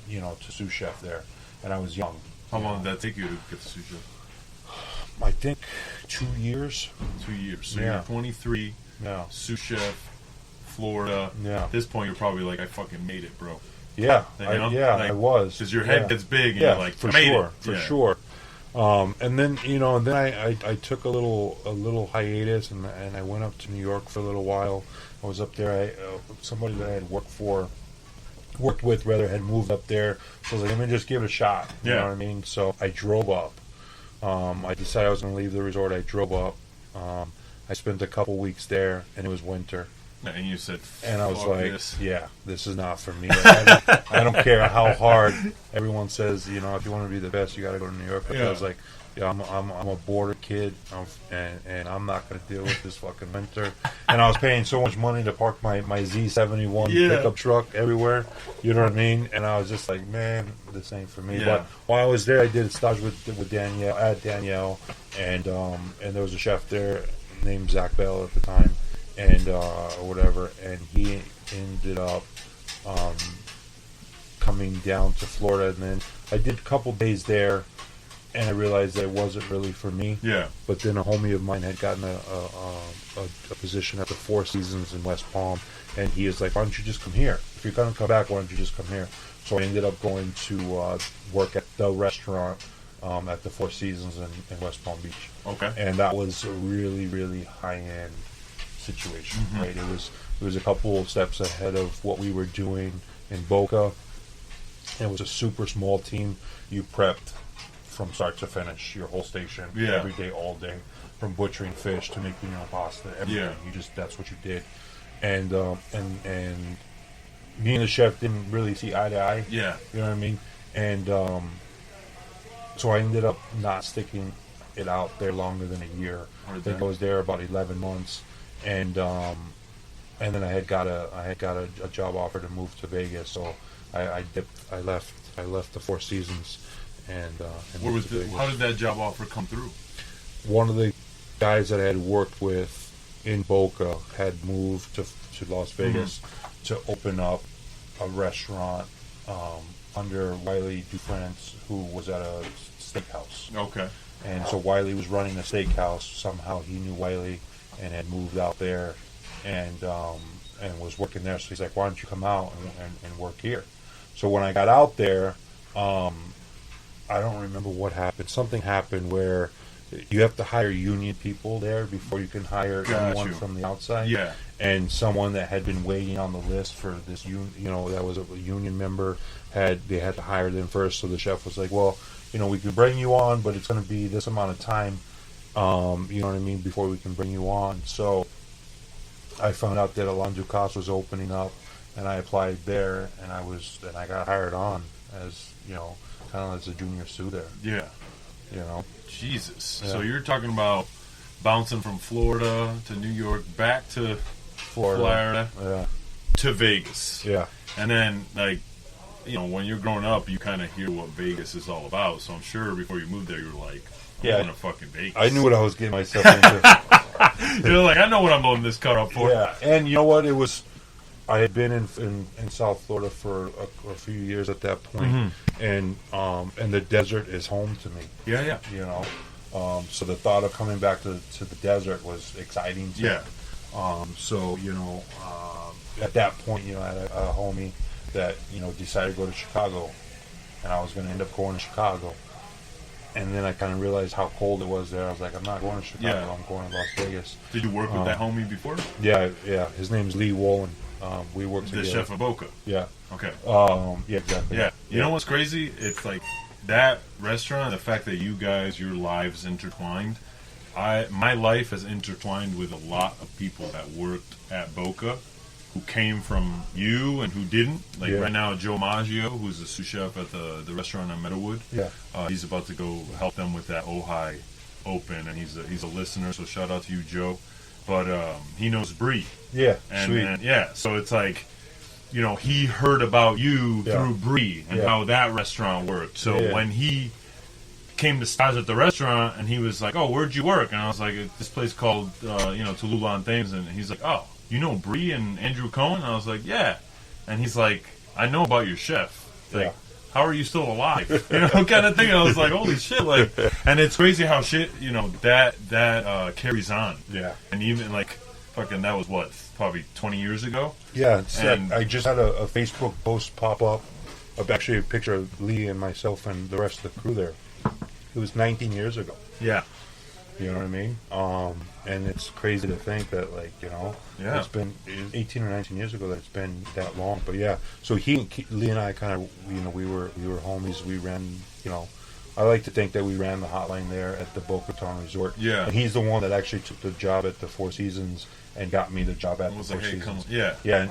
to sous chef there, and I was young. How long did that take you to get the sous chef? I think 2 years. 2 years. So Yeah. you're 23, sous chef, Florida. Yeah. At this point, you're probably like, I fucking made it, bro. Yeah, Like, I was. Because your head gets big, and yeah, you're like, for I made sure, it. for Yeah. sure. And then I took a little hiatus, and I went up to New York for a little while. I was up there. Somebody that I had worked with had moved up there, so I was like, let me just give it a shot. You know what I mean? So I drove up. I decided I was going to leave the resort. I drove up. I spent a couple weeks there, and it was winter. And you said, and I was like, this. this is not for me. I don't care how hard everyone says, if you want to be the best, you got to go to New York. But I was like, I'm a border kid, and I'm not going to deal with this fucking winter. And I was paying so much money to park my Z71 pickup truck everywhere. You know what I mean? And I was just like, man, this ain't for me. But while I was there, I did a stage with Danielle, and there was a chef there named Zach Bell at the time. And whatever, and he ended up coming down to Florida, and then I did a couple days there, and I realized that it wasn't really for me. Yeah. But then a homie of mine had gotten a position at the Four Seasons in West Palm, and he was like, "Why don't you just come here? If you're gonna come back, why don't you just come here?" So I ended up going to work at the restaurant at the Four Seasons in West Palm Beach. Okay. And that was a really, really high end situation, right? It was a couple of steps ahead of what we were doing in Boca. It was a super small team. You prepped from start to finish your whole station every day, all day, from butchering fish to making your own pasta, everything. That's what you did. And me and the chef didn't really see eye to eye. Yeah. You know what I mean? And so I ended up not sticking it out there longer than a year. I think I was there about 11 months. And then I had got a job offer to move to Vegas, so I left the Four Seasons and Where was how did that job offer come through? One of the guys that I had worked with in Boca had moved to Las Vegas to open up a restaurant under Wiley DuFrance, who was at a steakhouse. Okay. And so Wiley was running a steakhouse. Somehow he knew Wiley and had moved out there and was working there. So he's like, why don't you come out and work here? So when I got out there, I don't remember what happened. Something happened where you have to hire union people there before you can hire anyone from the outside. Yeah. And someone that had been waiting on the list for this, that was a union member, they had to hire them first. So the chef was like, well, we can bring you on, but it's going to be this amount of time. You know what I mean, before we can bring you on. So I found out that Alain Ducasse was opening up, and I applied there, and I got hired on as, kind of as a junior sous there. Yeah. Jesus. Yeah. So you're talking about bouncing from Florida to New York, back to Florida to Vegas. Yeah. And then, when you're growing up, you kind of hear what Vegas is all about. So I'm sure before you moved there, you were like, I'm going to fucking Vegas. I knew what I was getting myself into. You're like, I know what I'm loading this car up for. Yeah, and you know what? I had been in South Florida for a few years at that point, and the desert is home to me. Yeah. So the thought of coming back to the desert was exciting to me. So at that point, I had a homie that decided to go to Chicago, and I was going to end up going to Chicago. And then I kind of realized how cold it was there. I was like, I'm not going to Chicago. I'm going to Las Vegas. Did you work with that homie before? Yeah. His name's Lee Wolin. We worked together. The chef of Boca. Yeah. Okay. Yeah, exactly. Yeah. You know what's crazy? It's like that restaurant, the fact that you guys, your lives intertwined. My life is intertwined with a lot of people that worked at Boca who came from you and who didn't. Right now, Joe Maggio, who's the sous chef at the restaurant on Meadowood. Yeah. He's about to go help them with that Ojai open, and he's a listener, so shout out to you, Joe. But he knows Brie. Yeah, sweet. And so it's like, he heard about you through Brie and how that restaurant worked. So when he came to stage at the restaurant, and he was like, oh, where'd you work? And I was like, this place called, Tallulah on Thames. And he's like, oh, you know Brie and Andrew Cohen? And I was like, yeah. And he's like, I know about your chef. how are you still alive? You know, kind of thing. I was like, holy shit! Like, and it's crazy how shit, you know, that carries on. Yeah. And even like, fucking, that was what, probably 20 years ago. Yeah. And I just had a Facebook post pop up of actually a picture of Lee and myself and the rest of the crew there. It was 19 years ago. yeah, You know what I mean? And it's crazy to think that, like, you know, Yeah. it's been 18 or 19 years ago that it's been that long. But yeah, so Lee and I kind of, you know, we were homies. We ran, you know, I like to think that we ran the hotline there at the Boca Raton Resort. Yeah. And he's the one that actually took the job at the Four Seasons and got me the job at it was the like, Four hey, Seasons. come, yeah, Yeah,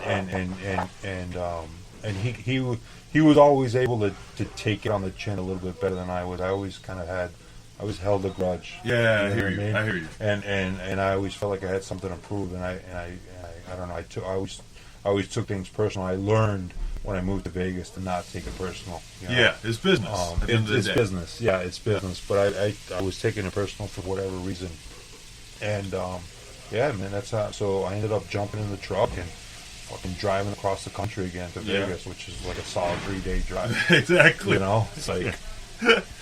and he was always able to take it on the chin a little bit better than I was. I always held a grudge. yeah. I know hear what you. mean? I hear you. And I always felt like I had something to prove, and I don't know. I always took things personal. I learned when I moved to Vegas to not take it personal. You know? Yeah, it's business. At the end of the It's day. business. Yeah, it's business. But I was taking it personal for whatever reason, and yeah, man, that's how. So I ended up jumping in the truck and fucking driving across the country again to Yeah. Vegas, which is like a solid 3-day drive. Exactly. You know, it's like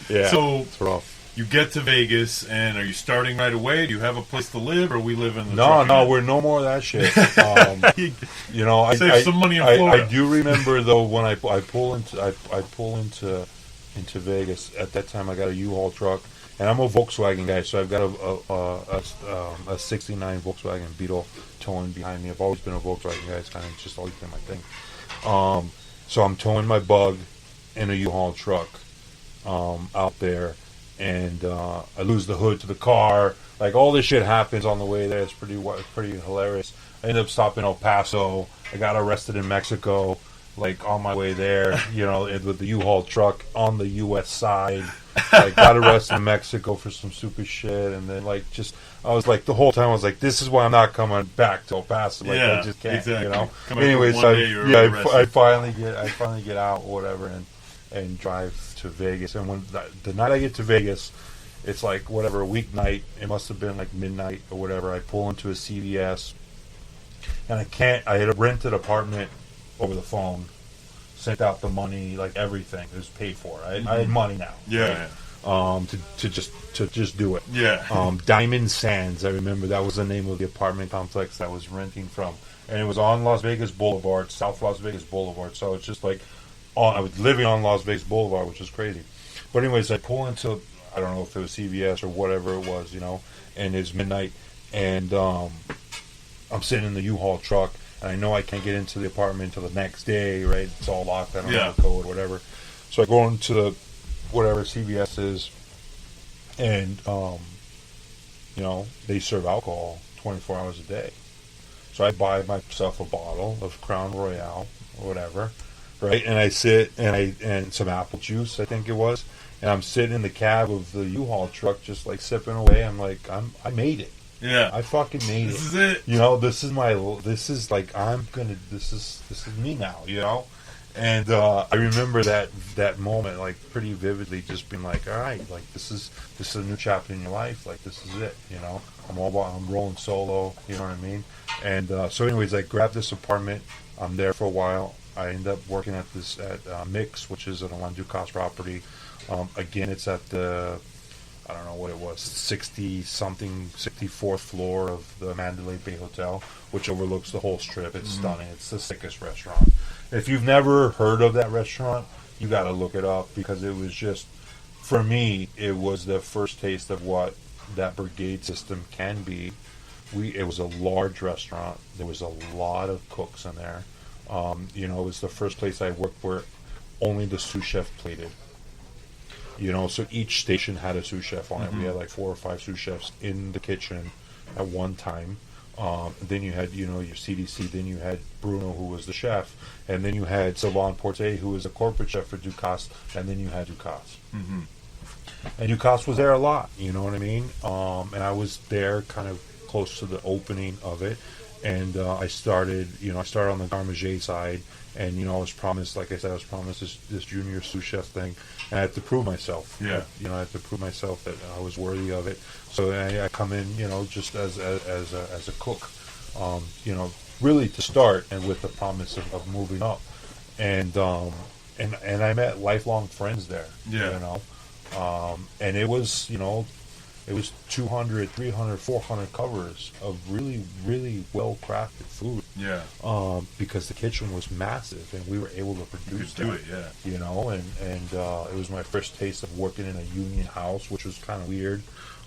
yeah, So it's rough. you get to Vegas, and are you starting right away? Do you have a place to live, or we live in the No, truck no, again? we're no more of that shit. You know, Save some money in I Florida. do remember though when I pull into Vegas. At that time, I got a U-Haul truck, and I'm a Volkswagen guy, so I've got a '69 Volkswagen Beetle towing behind me. I've always been a Volkswagen guy. It's kind of just always been my thing. So I'm towing my Bug in a U-Haul truck out there. And I lose the hood to the car. Like, all this shit happens on the way there. It's pretty hilarious. I ended up stopping in El Paso. I got arrested in Mexico, like, on my way there, you know, with the U-Haul truck on the U.S. side. I got arrested in Mexico for some stupid shit. And then, like, I was like, the whole time I was like, this is why I'm not coming back to El Paso. Like, Yeah, I just can't, exactly. you know. Come back Anyways, one day, you're arrested. I finally get out or whatever and drive to Vegas. And when the night I get to Vegas, it's like whatever, a weeknight. It must have been like midnight or whatever. I pull into a CVS, and I had a rented apartment over the phone, sent out the money, like everything. It was paid for. I had money now. Yeah. Right? To just do it. Yeah. Diamond Sands. I remember that was the name of the apartment complex that I was renting from, and it was on Las Vegas Boulevard, South Las Vegas Boulevard. So it's just like, I was living on Las Vegas Boulevard, which is crazy. But anyways, I pull into, I don't know if it was CVS or whatever it was, you know, and it's midnight, and I'm sitting in the U-Haul truck, and I know I can't get into the apartment until the next day, right? It's all locked. I don't have a code, whatever. So I go into the whatever CVS is, and you know, they serve alcohol 24 hours a day. So I buy myself a bottle of Crown Royale or whatever. Right, and I sit and some apple juice, I think it was, and I'm sitting in the cab of the U-Haul truck, just like sipping away. I'm like, I made it. Yeah. I fucking made it. This is it. You know, this is me now. You know, and I remember that moment like pretty vividly, just being like, all right, like this is a new chapter in your life. Like this is it. You know, I'm rolling solo. You know what I mean? And so, anyways, I grabbed this apartment. I'm there for a while. I end up working at Mix, which is an Alain Ducasse property. Again, it's at the, I don't know what it was, 64th floor of the Mandalay Bay Hotel, which overlooks the whole strip. It's stunning. It's the sickest restaurant. If you've never heard of that restaurant, you got to look it up, because it was just, for me, it was the first taste of what that brigade system can be. It was a large restaurant. There was a lot of cooks in there. You know, it was the first place I worked where only the sous chef plated. You know, so each station had a sous chef on it. We had like 4 or 5 sous chefs in the kitchen at one time. Then you had, you know, your CDC. Then you had Bruno, who was the chef. And then you had Sylvain Porte, who was the corporate chef for Ducasse. And then you had Ducasse. Mm-hmm. And Ducasse was there a lot, you know what I mean? And I was there kind of close to the opening of it. And I started on the garde manger side, and, you know, I was promised this junior sous chef thing, and I had to prove myself. Yeah. You know, I had to prove myself that I was worthy of it. So I come in, you know, just as a cook, you know, really to start, and with the promise of moving up. And and I met lifelong friends there. Yeah. You know, and it was, you know, it was 200, 300, 400 covers of really, really well-crafted food. Yeah. Because the kitchen was massive, and we were able to produce do it, yeah. You know, and it was my first taste of working in a union house, which was kind of weird.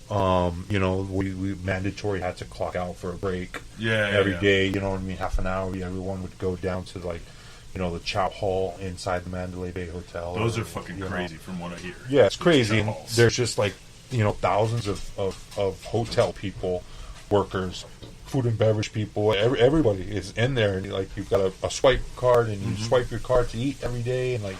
You know, we mandatory had to clock out for a break. Every day, you know what I mean, half an hour. Everyone would go down to, like, you know, the chow hall inside the Mandalay Bay Hotel. Those are fucking crazy from what I hear. Yeah, it's crazy. And there's just, like, you know, thousands of hotel people, workers, food and beverage people. Everybody is in there, and like you've got a swipe card, and you swipe your card to eat every day, and like,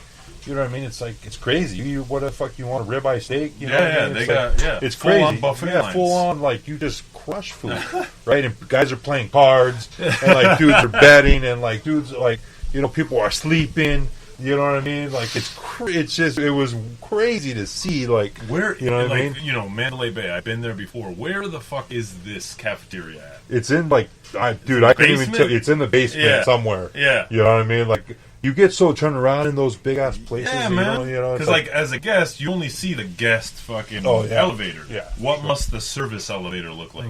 you know what I mean? It's like, it's crazy. You what the fuck you want, a ribeye steak? You know what I mean? They got it's full crazy. on buffet lines. Full on, like, you just crush food, right? And guys are playing cards, and like dudes are betting, and like dudes like, you know, people are sleeping. You know what I mean? Like, it's just, it was crazy to see, like, where, you know what I mean? You know, Mandalay Bay, I've been there before. Where the fuck is this cafeteria at? It's in, like, I couldn't even tell. It's in the basement somewhere. Yeah. You know what I mean? Like, you get so turned around in those big-ass places. Yeah, man. You know, because, like, as a guest, you only see the guest fucking elevator. Yeah. What must the service elevator look like?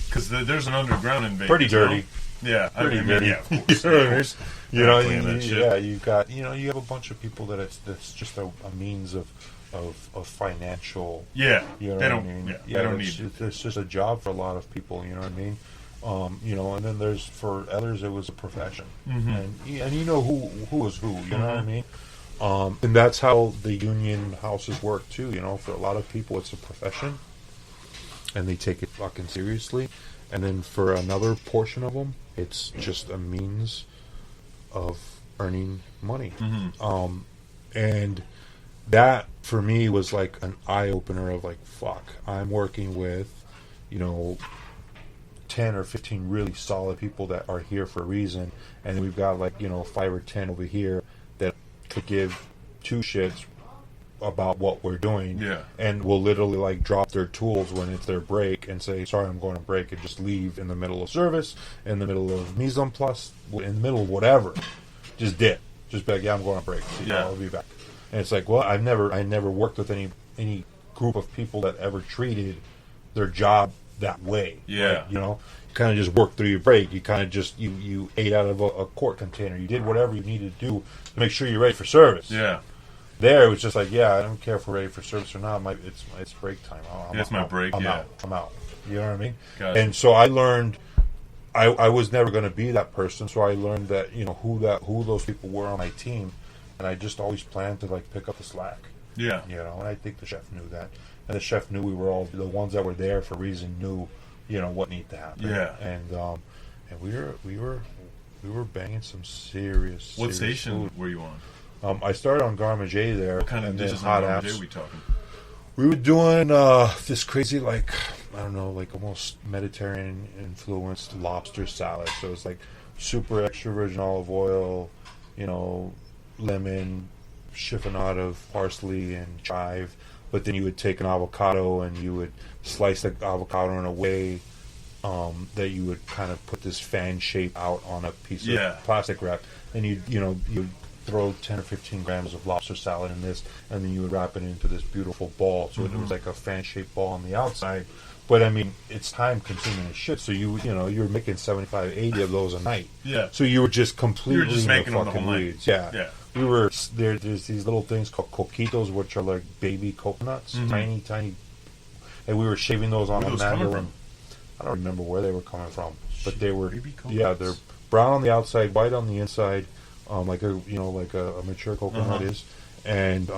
Because there's an underground in Vegas. Pretty dirty. Yeah. Pretty dirty. Yeah, of course. You know what I mean? You know, you got, you know, you have a bunch of people that's just a means of financial. Yeah, you know they what don't. I mean? Yeah, they don't need. It's just a job for a lot of people. You know what I mean? You know, and then there's, for others, it was a profession, and you know who was who. You know what I mean? And that's how the union houses work too. You know, for a lot of people, it's a profession, and they take it fucking seriously. And then for another portion of them, it's just a means of earning money. And that for me was like an eye opener of like, fuck, I'm working with, you know, 10 or 15 really solid people that are here for a reason, and then we've got like, you know, 5 or 10 over here that could give two shits about what we're doing, and will literally like drop their tools when it's their break and say, sorry, I'm going to break, and just leave in the middle of service, in the middle of mise en place, in the middle of whatever, just dip, just be like, yeah, I'm going to break, so, I'll be back. And it's like, well, I never worked with any group of people that ever treated their job that way. Like, you know, you kind of just work through your break. You kind of just you ate out of a quart container. You did whatever you needed to do to make sure you're ready for service. There, it was just like, I don't care if we're ready for service or not. It's break time. It's my break. I'm out. You know what I mean? Gotcha. And so I learned, I was never going to be that person. So I learned that, you know, who those people were on my team, and I just always planned to like pick up the slack. You know, and I think the chef knew that, and the chef knew we were all the ones that were there for a reason. Knew, you know, what needed to happen. And we were banging some serious. What station food. were you on? I started on Garmage there. What kind of dishes on Garmage are we talking? We were doing this crazy, like, I don't know, like almost Mediterranean influenced lobster salad. So it's like super extra virgin olive oil, you know, lemon, chiffonade of parsley and chive. But then you would take an avocado and you would slice the avocado in a way that you would kind of put this fan shape out on a piece of plastic wrap. And you'd throw 10 or 15 grams of lobster salad in this, and then you would wrap it into this beautiful ball. So it was like a fan-shaped ball on the outside. But, I mean, it's time-consuming as shit. So, you're making 75, 80 of those a night. So you were just completely making in the them the fucking whole weeds. night. We were, there's these little things called coquitos, which are like baby coconuts, tiny, and we were shaving those on a mandolin. I don't remember where they were coming from, but they were, they're brown on the outside, white on the inside. Like a mature coconut is, and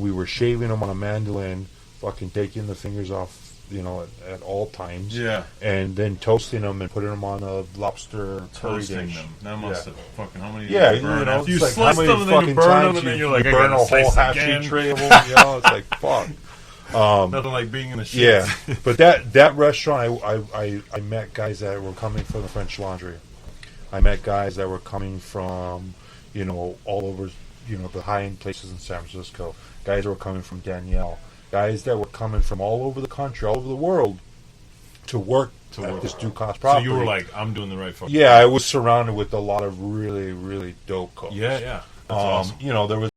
we were shaving them on a mandolin, fucking taking the fingers off, you know, at all times, and then toasting them and putting them on a lobster curry dish. Them. That must have fucking how many? You know, you like slice them and then you burn them, and then you're like, I burn gotta a whole half sheet tray of them. You know, it's like fuck. Nothing like being in the shit. But that restaurant, I met guys that were coming from the French Laundry. I met guys that were coming from, you know, all over, you know, the high-end places in San Francisco. Guys that were coming from Danielle. Guys that were coming from all over the country, all over the world, to work at this Ducasse property. So you were like, I'm doing the right fucking thing. I was surrounded with a lot of really, really dope cooks. That's awesome. You know, there was